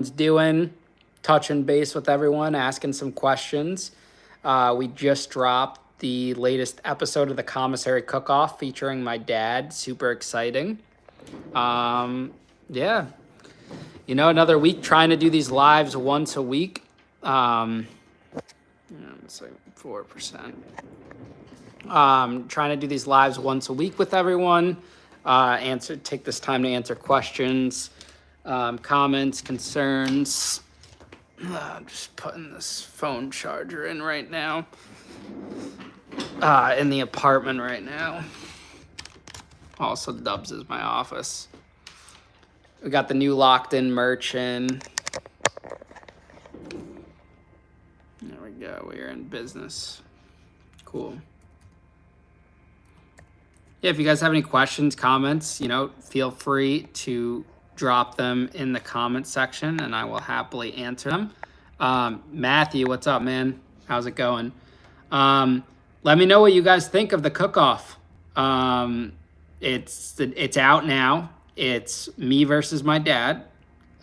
doing, touching base with everyone, asking some questions. We just dropped the latest episode of the Commissary Cook-Off featuring my dad. Super exciting. Yeah, another week trying to do these lives once a week. It's like 4%. Trying to do these lives once a week with everyone. Take this time to answer questions, comments, concerns. Just putting this phone charger in right now. In the apartment right now. Also, Dubs is my office. We got the new Locked In merch in. There we go. We are in business. Cool. Yeah, if you guys have any questions, comments, feel free to drop them in the comment section and I will happily answer them. Matthew, what's up, man? How's it going? Let me know what you guys think of the cook-off. It's out now. It's me versus my dad.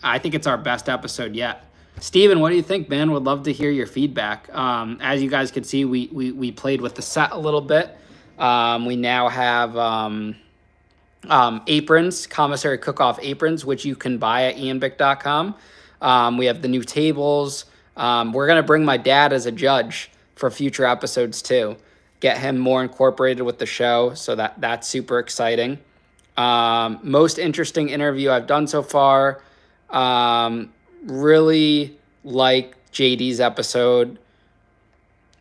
I think it's our best episode yet. Steven, what do you think, man? Would love to hear your feedback. As you guys can see, we played with the set a little bit. We now have aprons, Commissary Cook-Off aprons, which you can buy at ianbick.com. We have the new tables. We're going to bring my dad as a judge for future episodes too. Get him more incorporated with the show, so that's super exciting. Most interesting interview I've done so far. Really like JD's episode.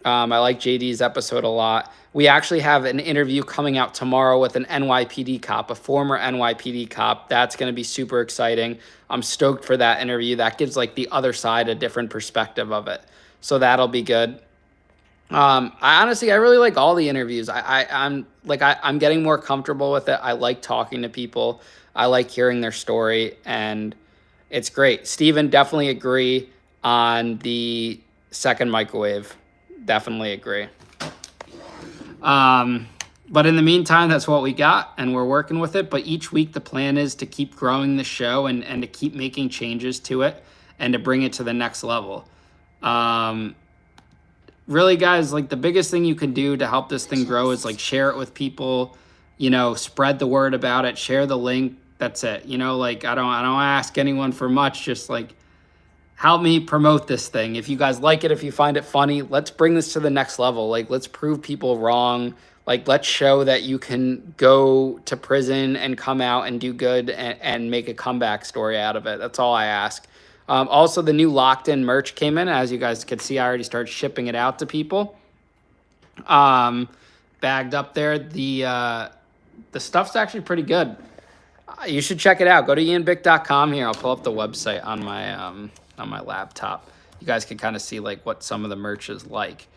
I like JD's episode a lot. We actually have an interview coming out tomorrow with an NYPD cop, a former NYPD cop. That's going to be super exciting. I'm stoked for that interview. That gives like the other side a different perspective of it. So that'll be good. I really like all the interviews. I'm getting more comfortable with it. I like talking to people. I like hearing their story, and it's great. Steven, definitely agree on the second microwave. Definitely agree. But in the meantime, that's what we got, and we're working with it. But each week, the plan is to keep growing the show and to keep making changes to it and to bring it to the next level. Really, guys, like the biggest thing you can do to help this thing grow is like share it with people, spread the word about it, share the link. That's it. I don't ask anyone for much, just like help me promote this thing. If you guys like it, if you find it funny, let's bring this to the next level. Like, let's prove people wrong. Like, let's show that you can go to prison and come out and do good and make a comeback story out of it. That's all I ask. Also, the new Locked In merch came in. As you guys can see, I already started shipping it out to people. Bagged up there. The stuff's actually pretty good. You should check it out. Go to ianbick.com here. I'll pull up the website on my laptop. You guys can kind of see like what some of the merch is like.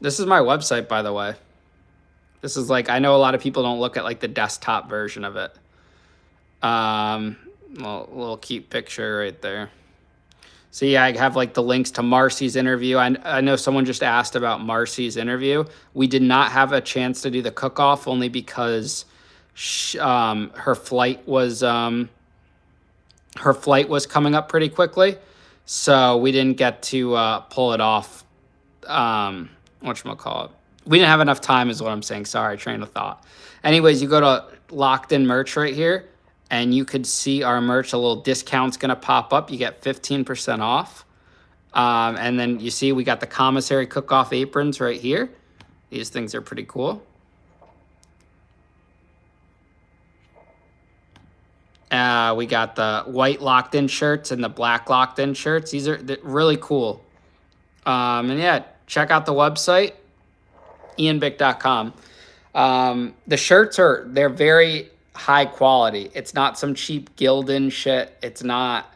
This is my website, by the way. This is like, I know a lot of people don't look at like the desktop version of it. Little cute picture right there. So yeah, I have like the links to Marcy's interview. I know someone just asked about Marcy's interview. We did not have a chance to do the cook-off only because her flight was coming up pretty quickly, so we didn't get to pull it off. Whatchamacallit? We didn't have enough time is what I'm saying. Sorry, train of thought. Anyways, you go to Locked In merch right here, and you could see our merch. A little discount's going to pop up. You get 15% off. And then you see we got the Commissary Cook-Off aprons right here. These things are pretty cool. We got the white Locked In shirts and the black Locked In shirts. These are really cool. And yeah, check out the website, ianbick.com. The shirts they're very high quality. It's not some cheap Gildan shit. It's not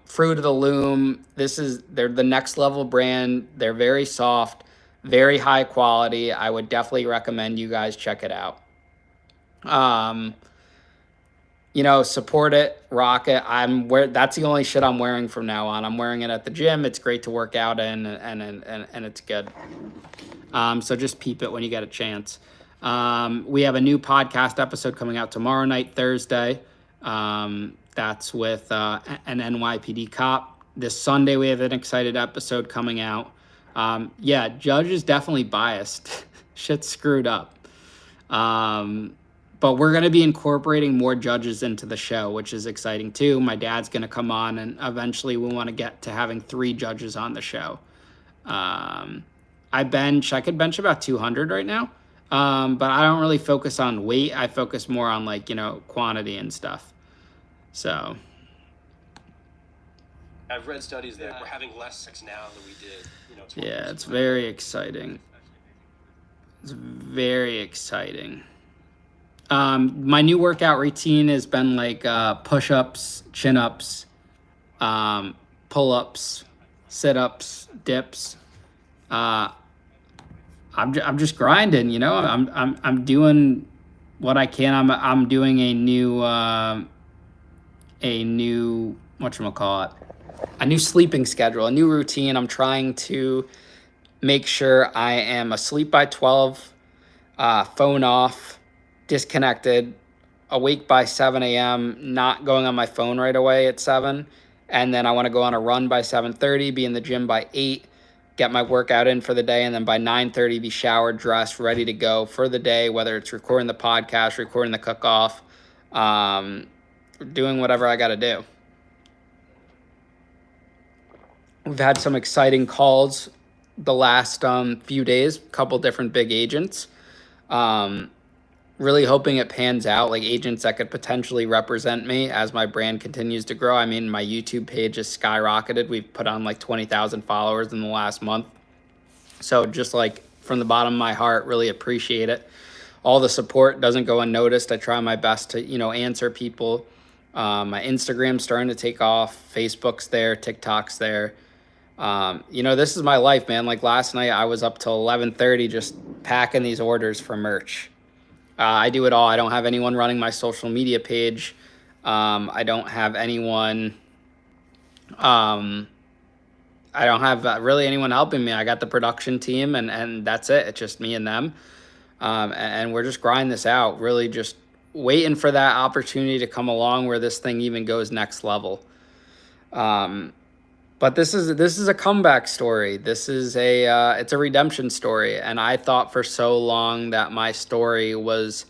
Fruit of the Loom. They're the next level brand. They're very soft, very high quality. I would definitely recommend you guys check it out. Support it, rock it. That's the only shit I'm wearing from now on. I'm wearing it at the gym. It's great to work out in, and it's good. So just peep it when you get a chance. We have a new podcast episode coming out tomorrow night, Thursday. That's with an NYPD cop. This Sunday, we have an excited episode coming out. Yeah, Judge is definitely biased. Shit's screwed up. But we're going to be incorporating more judges into the show, which is exciting too. My dad's going to come on, and eventually we want to get to having 3 judges on the show. I could bench about 200 right now. But I don't really focus on weight. I focus more on quantity and stuff. So I've read studies that we're having less sex now than we did, 20 years it's ago. very exciting. It's very exciting. My new workout routine has been push-ups, chin-ups, pull-ups, sit-ups, dips. I'm just grinding, I'm doing what I can. I'm doing a new whatchamacallit, a new sleeping schedule, a new routine. I'm trying to make sure I am asleep by 12, phone off, disconnected, awake by 7 a.m., not going on my phone right away at 7. And then I want to go on a run by 7:30, be in the gym by 8, get my workout in for the day, and then by 9:30 be showered, dressed, ready to go for the day, whether it's recording the podcast, recording the cook-off, doing whatever I got to do. We've had some exciting calls the last few days, a couple different big agents. Really hoping it pans out, agents that could potentially represent me as my brand continues to grow. I mean, my YouTube page has skyrocketed. We've put on 20,000 followers in the last month. So just from the bottom of my heart, really appreciate it. All the support doesn't go unnoticed. I try my best to, answer people. My Instagram's starting to take off. Facebook's there. TikTok's there. This is my life, man. Last night I was up till 11:30 just packing these orders for merch. I do it all. I don't have anyone running my social media page. I don't have anyone. I don't have really anyone helping me. I got the production team, and that's it. It's just me and them. And we're just grinding this out, really just waiting for that opportunity to come along where this thing even goes next level. But this is a comeback story. This is it's a redemption story. And I thought for so long that my story was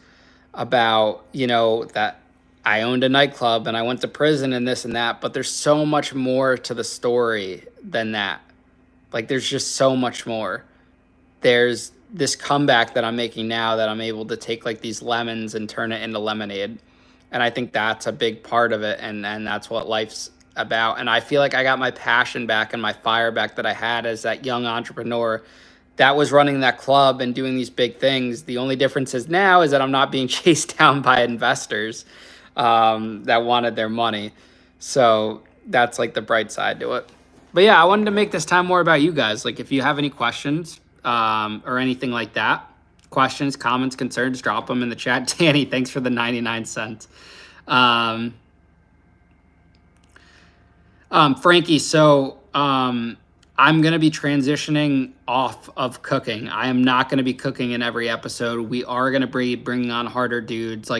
about, that I owned a nightclub and I went to prison and this and that. But there's so much more to the story than that. There's just so much more. There's this comeback that I'm making now that I'm able to take these lemons and turn it into lemonade. And I think that's a big part of it. And that's what life's about. And I feel like I got my passion back and my fire back that I had as that young entrepreneur that was running that club and doing these big things. The only difference is now is that I'm not being chased down by investors that wanted their money. So that's the bright side to it. But yeah, I wanted to make this time more about you guys. If you have any questions or anything like that, questions, comments, concerns, drop them in the chat. Danny, thanks for the 99 cents. Frankie, so I'm going to be transitioning off of cooking. I am not going to be cooking in every episode. We are going to be bringing on harder dudes.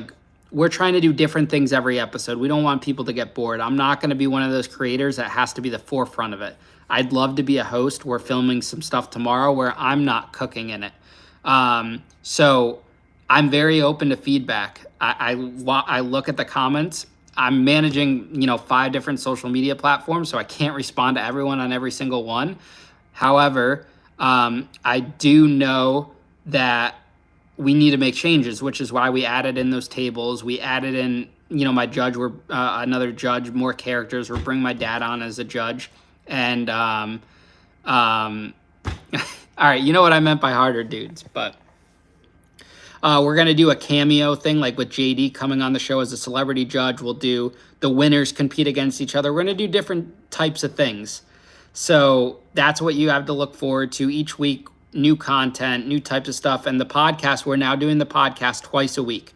We're trying to do different things every episode. We don't want people to get bored. I'm not going to be one of those creators that has to be the forefront of it. I'd love to be a host. We're filming some stuff tomorrow where I'm not cooking in it. So I'm very open to feedback. I look at the comments. I'm managing, 5 different social media platforms, so I can't respond to everyone on every single one. However, I do know that we need to make changes, which is why we added in those tables. We added in, my judge, another judge, more characters. We're bringing my dad on as a judge. And, all right, you know what I meant by harder dudes, but we're going to do a cameo thing, with JD coming on the show as a celebrity judge. We'll do the winners compete against each other. We're going to do different types of things. So that's what you have to look forward to each week. New content, new types of stuff. And the podcast, we're now doing the podcast twice a week.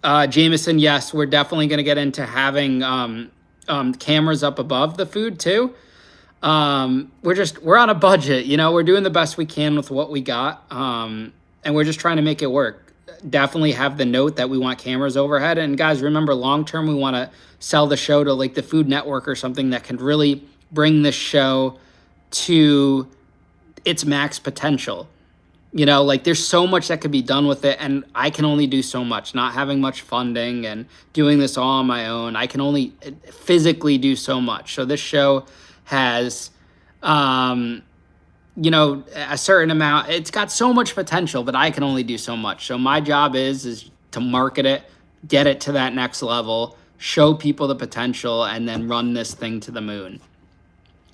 Jameson, yes, we're definitely going to get into having cameras up above the food too. We're on a budget, we're doing the best we can with what we got. And we're just trying to make it work. definitely have the note that we want cameras overhead. And guys, remember, long term, we want to sell the show to like the Food Network or something that can really bring this show to its max potential. You know, like there's so much that could be done with it, and I can only do so much. Not having much funding and doing this all on my own, I can only physically do so much. So this show has, you know, a certain amount. It's got so much potential, but I can only do so much. So my job is to market it, get it to that next level, show people the potential, and then run this thing to the moon.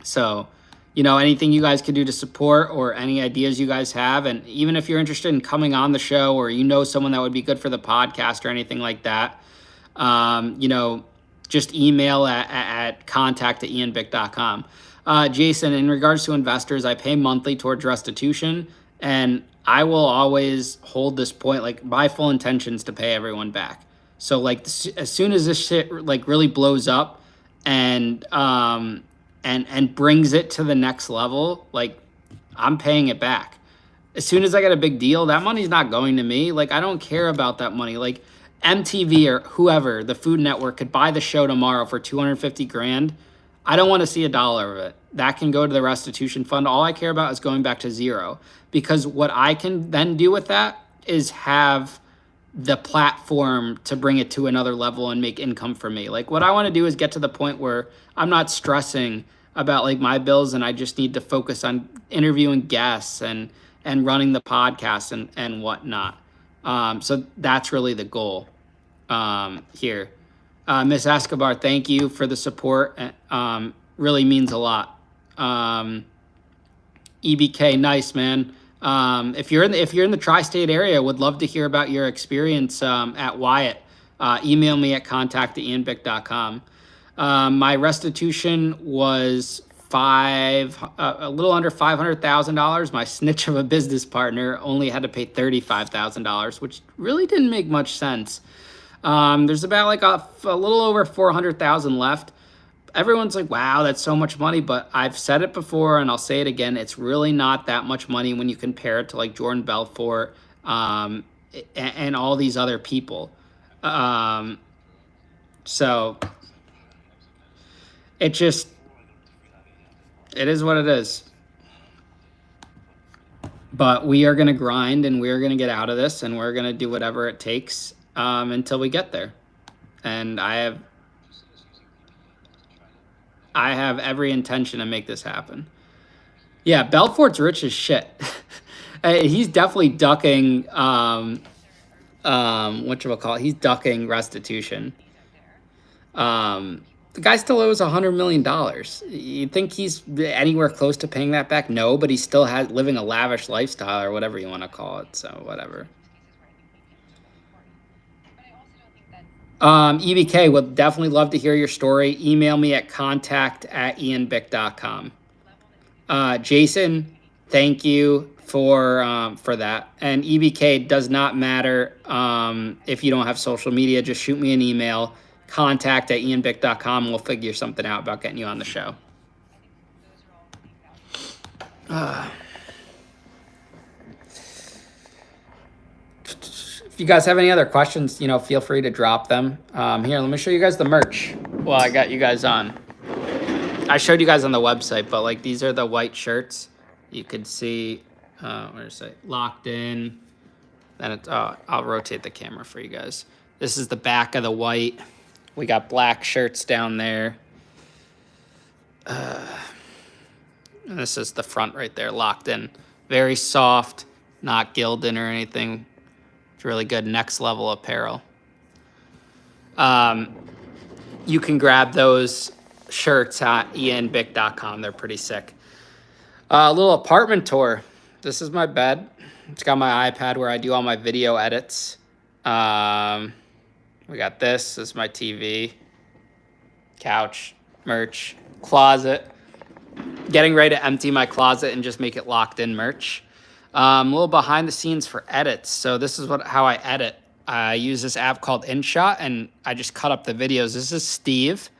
So, you know, anything you guys could do to support or any ideas you guys have, and even if you're interested in coming on the show or you know someone that would be good for the podcast or anything like that, you know, just email at contact@ianbick.com. Jason, in regards to investors, I pay monthly towards restitution, and I will always hold this point, like my full intentions to pay everyone back. So like as soon as this shit like really blows up and brings it to the next level, like I'm paying it back. As soon as I get a big deal, that money's not going to me. Like I don't care about that money. Like MTV or whoever, the Food Network could buy the show tomorrow for 250 grand. I don't want to see a dollar of it. That can go to the restitution fund. All I care about is going back to zero, because what I can then do with that is have the platform to bring it to another level and make income for me. Like what I want to do is get to the point where I'm not stressing about like my bills, and I just need to focus on interviewing guests and running the podcast and whatnot. So that's really the goal here. Miss Escobar, thank you for the support. Really means a lot. EBK, nice, man. If you're in the tri-state area, would love to hear about your experience at Wyatt. Email me at contact@ianbick.com. My restitution was a little under $500,000. My snitch of a business partner only had to pay $35,000, which really didn't make much sense. There's about like a little over 400,000 left. Everyone's like, wow, that's so much money. But I've said it before and I'll say it again. It's really not that much money when you compare it to like Jordan Belfort and all these other people. So it is what it is. But we are going to grind and we are going to get out of this, and we're going to do whatever it takes until we get there. And I have every intention to make this happen. Yeah, Belfort's rich as shit. He's definitely ducking whatchamacallit, he's ducking restitution. The guy still owes $100 million. You think he's anywhere close to paying that back? No, but he's still living a lavish lifestyle or whatever you want to call it. So whatever. EBK, would definitely love to hear your story. Email me at contact@ianbick.com. Jason, thank you for that. And EBK, does not matter if you don't have social media. Just shoot me an email, contact@ianbick.com. We'll figure something out about getting you on the show. If you guys have any other questions, feel free to drop them. Here, let me show you guys the merch while I got you guys on. I showed you guys on the website, but like these are the white shirts. You could see, where is it? Locked in. Then it's, I'll rotate the camera for you guys. This is the back of the white. We got black shirts down there. And this is the front right there, locked in. Very soft, not gilded or anything. It's really good, next level apparel. You can grab those shirts at ianbick.com. They're pretty sick. A little apartment tour. This is my bed. It's got my iPad where I do all my video edits. We got this. This is my TV. Couch, merch, closet. Getting ready to empty my closet and just make it locked in merch. A little behind the scenes for edits. So this is how I edit. I use this app called InShot, and I just cut up the videos. This is Steve.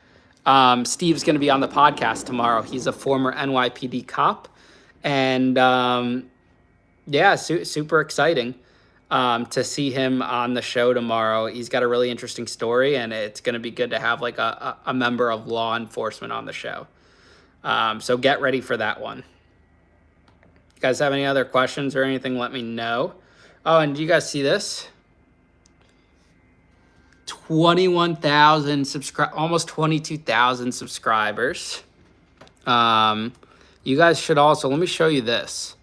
Steve's going to be on the podcast tomorrow. He's a former NYPD cop. And yeah, super exciting. to see him on the show tomorrow. He's got a really interesting story, and it's going to be good to have like a member of law enforcement on the show. So get ready for that one. You guys have any other questions or anything, let me know. Oh, and do you guys see this? 21,000 almost 22,000 subscribers. You guys should also, let me show you this.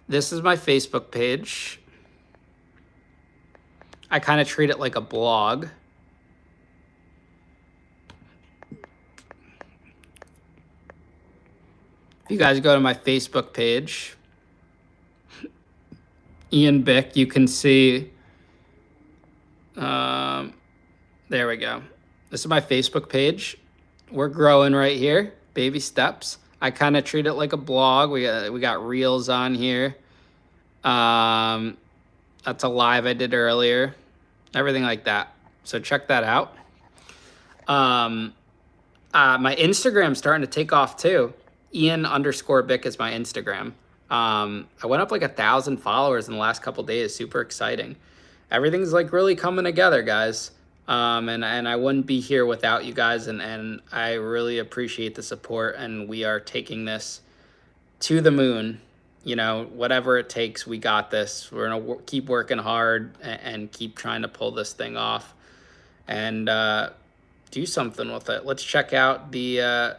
This is my Facebook page. I kind of treat it like a blog. If you guys go to my Facebook page, Ian Bick, you can see, there we go. This is my Facebook page. We're growing right here, baby steps. I kind of treat it like a blog. We got reels on here. That's a live I did earlier. Everything like that. So check that out. My Instagram's starting to take off too. Ian_Bick is my Instagram. I went up like 1,000 followers in the last couple days. Super exciting. Everything's like really coming together, guys. And I wouldn't be here without you guys. And I really appreciate the support. And we are taking this to the moon. You know, whatever it takes, we got this. We're going to keep working hard and keep trying to pull this thing off and do something with it. Let's check out the,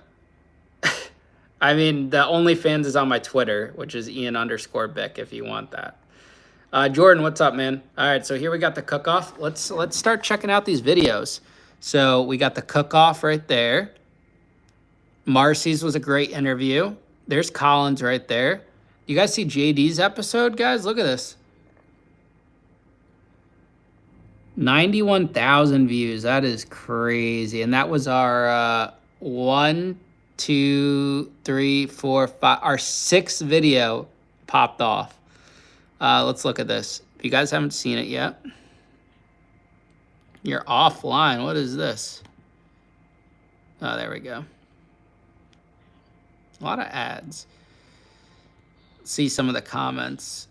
I mean, the OnlyFans is on my Twitter, which is Ian_Bick if you want that. Jordan, what's up, man? All right, so here we got the cook-off. Let's start checking out these videos. So we got the cook-off right there. Marcy's was a great interview. There's Collins right there. You guys see JD's episode, guys? Look at this. 91,000 views. That is crazy. And that was our 1, 2, 3, 4, 5. Our 6th video popped off. Let's look at this. If you guys haven't seen it yet, you're offline. What is this? Oh, there we go. A lot of ads. See some of the comments.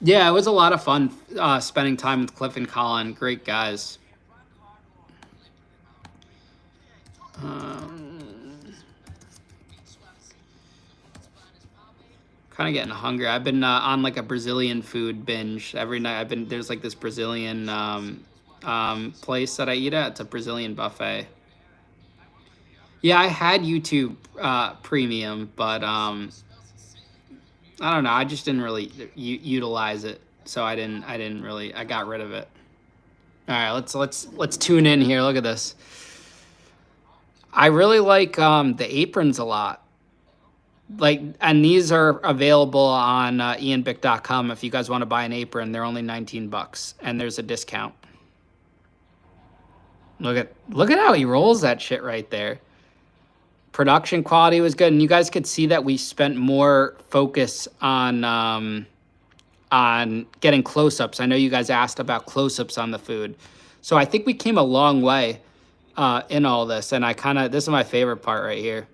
Yeah, it was a lot of fun spending time with Cliff and Colin. Great guys. Kind of getting hungry. I've been on like a Brazilian food binge every night. There's like this Brazilian place that I eat at. It's a Brazilian buffet. Yeah, I had YouTube Premium, but I don't know. I just didn't really utilize it, so I got rid of it. All right, let's tune in here. Look at this. I really like the aprons a lot. And these are available on ianbick.com. If you guys want to buy an apron, they're only $19, and there's a discount. Look at how he rolls that shit right there. Production quality was good, and you guys could see that we spent more focus on getting close-ups. I know you guys asked about close-ups on the food, so I think we came a long way in all this. And this is my favorite part right here.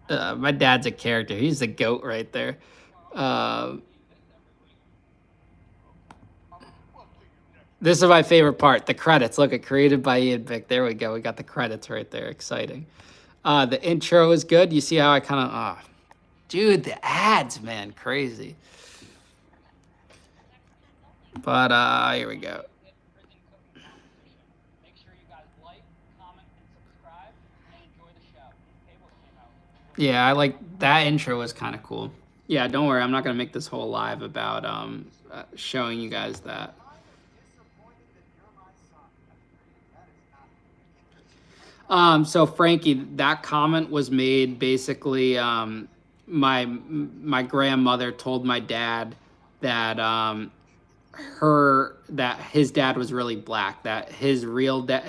My dad's a character. He's the goat right there. This is my favorite part, the credits. Look, at created by Ian Bick. There we go. We got the credits right there. Exciting. The intro is good. You see how I kind of, dude, the ads, man, crazy. But here we go. Make sure you guys like, comment, and subscribe, and enjoy the show. Yeah, I like that intro was kind of cool. Yeah, don't worry. I'm not gonna make this whole live about showing you guys that. So Frankie, that comment was made basically, my grandmother told my dad that his dad was really black, that his real dad,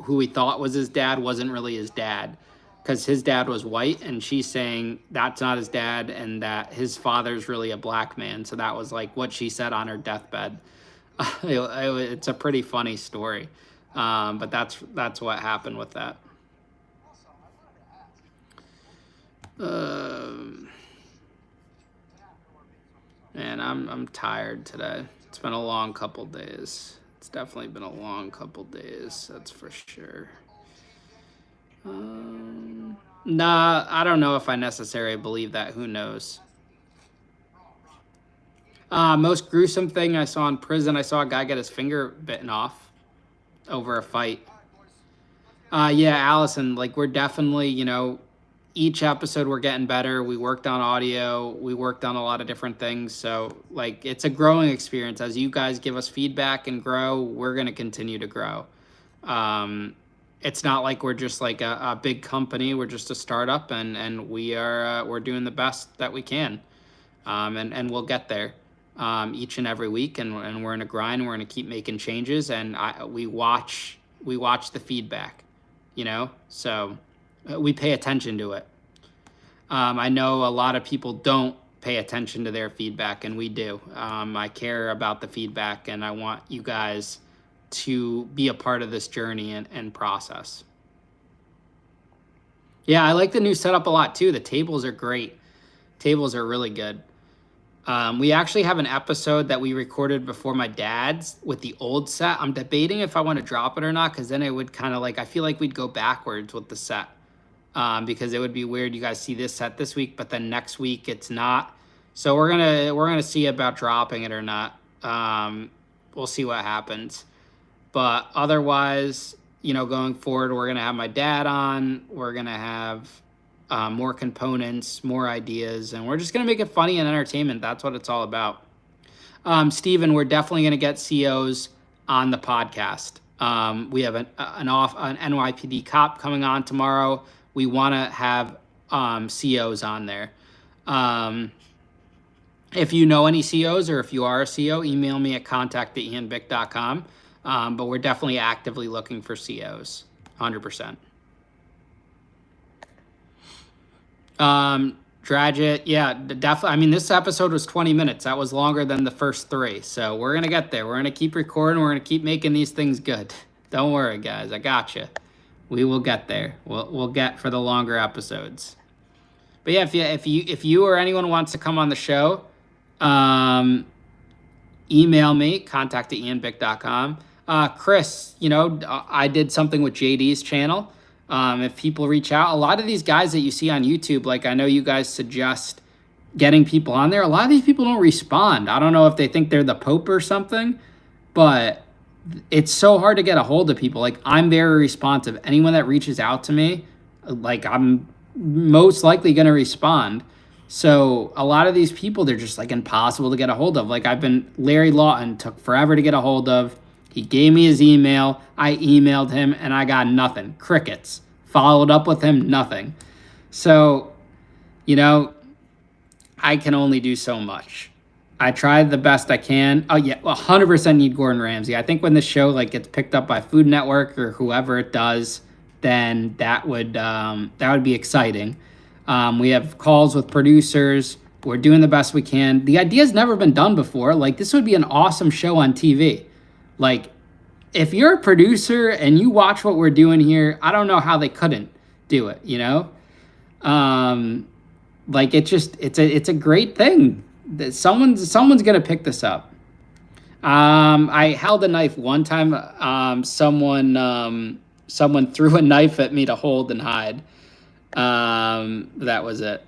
who he thought was his dad, wasn't really his dad, because his dad was white, and she's saying that's not his dad and that his father's really a black man. So that was like what she said on her deathbed. It's a pretty funny story. But that's what happened with that. Man, I'm tired today. It's been a long couple days. It's definitely been a long couple days. That's for sure. Nah, I don't know if I necessarily believe that. Who knows? Most gruesome thing I saw in prison, I saw a guy get his finger bitten off over a fight. Yeah, Allison, like we're definitely, each episode we're getting better. We worked on audio, we worked on a lot of different things. So, like, it's a growing experience. As you guys give us feedback and grow, we're going to continue to grow. It's not like we're just like a big company. We're just a startup, and we're doing the best that we can. And we'll get there each and every week, and we're in a grind. We're going to keep making changes, and we watch the feedback, so we pay attention to it. I know a lot of people don't pay attention to their feedback, and we do. I care about the feedback, and I want you guys to be a part of this journey and process. Yeah, I like the new setup a lot too. The tables are great. Tables are really good. We actually have an episode that we recorded before my dad's with the old set. I'm debating if I want to drop it or not, because then it would kind of I feel like we'd go backwards with the set, because it would be weird. You guys see this set this week, but then next week it's not. So we're gonna see about dropping it or not. We'll see what happens. But otherwise, going forward, we're gonna have my dad on. We're gonna have more components, more ideas, and we're just going to make it funny and entertainment. That's what it's all about. Steven, we're definitely going to get COs on the podcast. We have an NYPD cop coming on tomorrow. We want to have COs on there. If you know any COs, or if you are a CO, email me at contact@ianbick.com. But we're definitely actively looking for COs, 100%. Draget, yeah, definitely. I mean, this episode was 20 minutes. That was longer than the first 3. So we're going to get there. We're going to keep recording. We're going to keep making these things good. Don't worry, guys. I got you. We will get there. We'll get for the longer episodes. But yeah, if you or anyone wants to come on the show, email me, contact@ianbick.com. Chris, I did something with JD's channel. If people reach out, a lot of these guys that you see on YouTube, like I know you guys suggest getting people on there. A lot of these people don't respond. I don't know if they think they're the Pope or something, but it's so hard to get a hold of people. Like, I'm very responsive. Anyone that reaches out to me, like, I'm most likely going to respond. So a lot of these people, they're just like impossible to get a hold of. Like, Larry Lawton took forever to get a hold of. He gave me his email. I emailed him and I got nothing. Crickets. Followed up with him, nothing. So, I can only do so much. I tried the best I can. Oh yeah, 100% need Gordon Ramsay. I think when the show gets picked up by Food Network or whoever it does, then that would be exciting. We have calls with producers. We're doing the best we can. The idea's never been done before. This would be an awesome show on TV. If you're a producer and you watch what we're doing here, I don't know how they couldn't do it, it's a great thing. Someone's gonna pick this up. I held a knife one time. Someone threw a knife at me to hold and hide. That was it.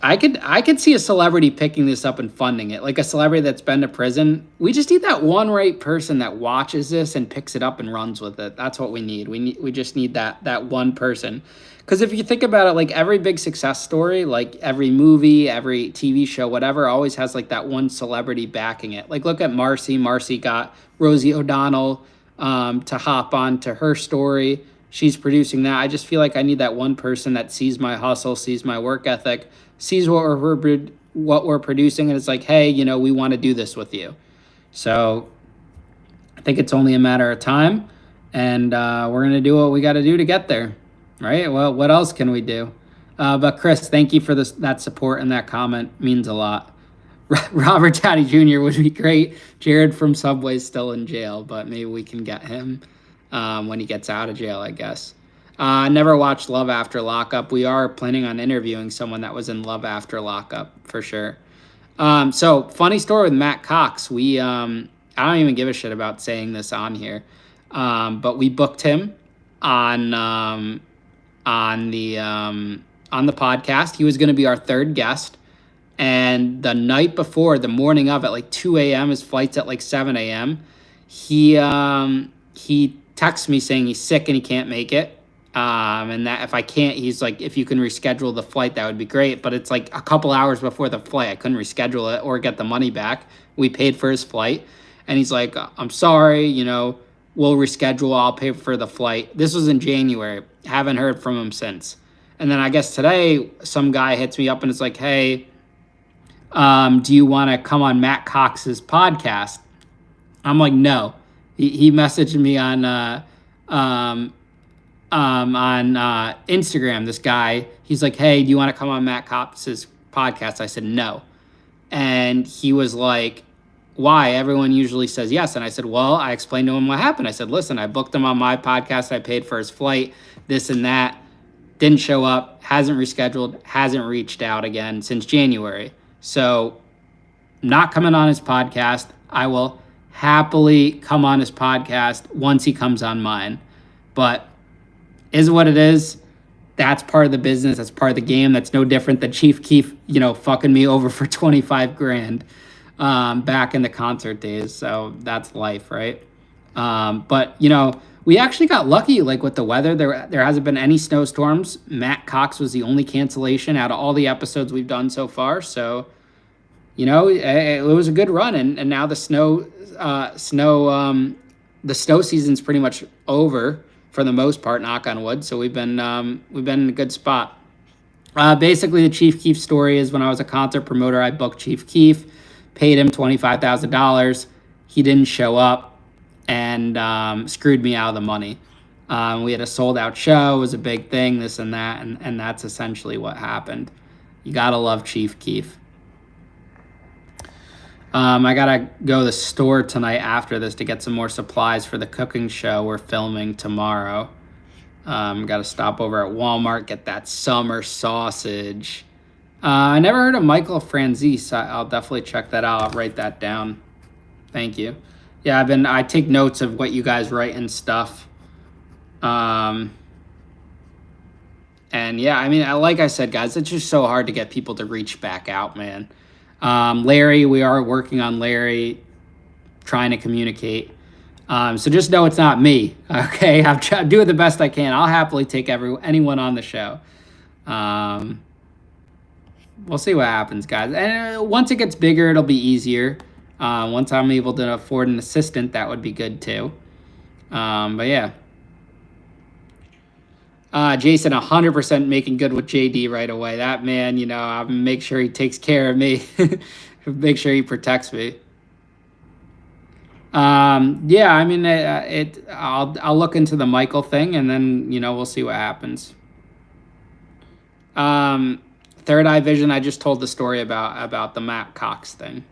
I could see a celebrity picking this up and funding it, like a celebrity that's been to prison. We just need that one right person that watches this and picks it up and runs with it. That's what we need. We just need that one person. Because if you think about it, every big success story, every movie, every TV show, whatever, always has that one celebrity backing it. Look at Marcy. Marcy got Rosie O'Donnell to hop on to her story. She's producing that. I just feel like I need that one person that sees my hustle, sees my work ethic, sees what we're producing, and it's like, hey, we want to do this with you. So I think it's only a matter of time, and we're going to do what we got to do to get there, right? Well, what else can we do? But Chris, thank you for that support, and that comment means a lot. Robert Downey Jr. would be great. Jared from Subway's still in jail, but maybe we can get him when he gets out of jail, I guess. Never watched Love After Lockup. We are planning on interviewing someone that was in Love After Lockup for sure. So funny story with Matt Cox. I don't even give a shit about saying this on here, but we booked him on the podcast. He was going to be our third guest, and the night before, the morning of, at like 2 a.m., his flight's at like 7 a.m. He texts me saying he's sick and he can't make it. And that if I can't, he's like, if you can reschedule the flight, that would be great. But it's like a couple hours before the flight. I couldn't reschedule it or get the money back. We paid for his flight. And he's like, I'm sorry, we'll reschedule. I'll pay for the flight. This was in January. Haven't heard from him since. And then I guess today, some guy hits me up and it's like, hey, do you want to come on Matt Cox's podcast? I'm like, no. He messaged me on Instagram, this guy. He's like, hey, do you want to come on Matt Cox's podcast? I said, no. And he was like, why? Everyone usually says yes. And I said, well, I explained to him what happened. I said, listen, I booked him on my podcast. I paid for his flight, this and that. Didn't show up, hasn't rescheduled, hasn't reached out again since January. So not coming on his podcast. I will happily come on his podcast once he comes on mine. But is what it is. That's part of the business. That's part of the game. That's no different than Chief Keef, fucking me over for 25 grand back in the concert days. So that's life, right? But we actually got lucky, like with the weather. There hasn't been any snowstorms. Matt Cox was the only cancellation out of all the episodes we've done so far. So, it was a good run. And now the snow season's pretty much over for the most part, knock on wood. So we've been in a good spot. Basically, the Chief Keef story is when I was a concert promoter, I booked Chief Keef, paid him $25,000. He didn't show up and screwed me out of the money. We had a sold out show. It was a big thing, this and that. And that's essentially what happened. You got to love Chief Keef. I got to go to the store tonight after this to get some more supplies for the cooking show we're filming tomorrow. Got to stop over at Walmart, get that summer sausage. I never heard of Michael Franzese. I'll definitely check that out. I'll write that down. Thank you. Yeah, I take notes of what you guys write and stuff. And yeah, like I said, guys, it's just so hard to get people to reach back out, man. Larry, we are working on Larry, trying to communicate. So just know it's not me, okay? I'm doing the best I can. I'll happily take anyone on the show. We'll see what happens, guys. And once it gets bigger, it'll be easier. Once I'm able to afford an assistant, that would be good too. But yeah. Jason, 100% making good with JD right away. That man, I'll make sure he takes care of me. Make sure he protects me. Yeah, I'll look into the Michael thing, and then, we'll see what happens. Third Eye Vision, I just told the story about the Matt Cox thing.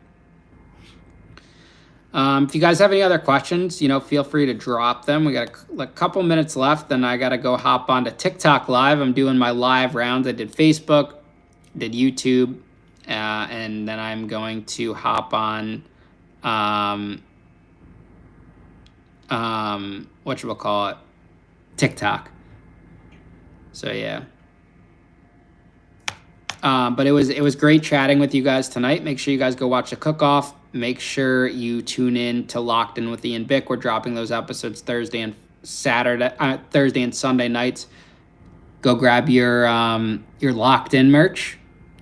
If you guys have any other questions, feel free to drop them. We got a couple minutes left, and I got to go hop onto TikTok Live. I'm doing my live rounds. I did Facebook, did YouTube, and then I'm going to hop on, TikTok. So, yeah. But it was great chatting with you guys tonight. Make sure you guys go watch the cook-off. Make sure you tune in to Locked In with Ian Bick. We're dropping those episodes Thursday and Sunday nights. Go grab your Locked In merch,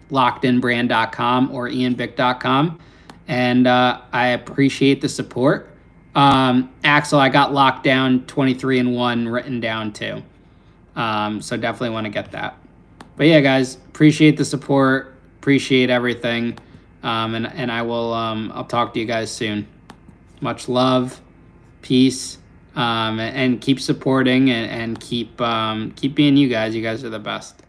lockedinbrand.com or ianbick.com. And I appreciate the support. Axel, I got Locked Down 23-1 written down too. So definitely want to get that. But yeah, guys, appreciate the support. Appreciate everything. And I will, I'll talk to you guys soon. Much love, peace, and keep supporting and keep being you guys. You guys are the best.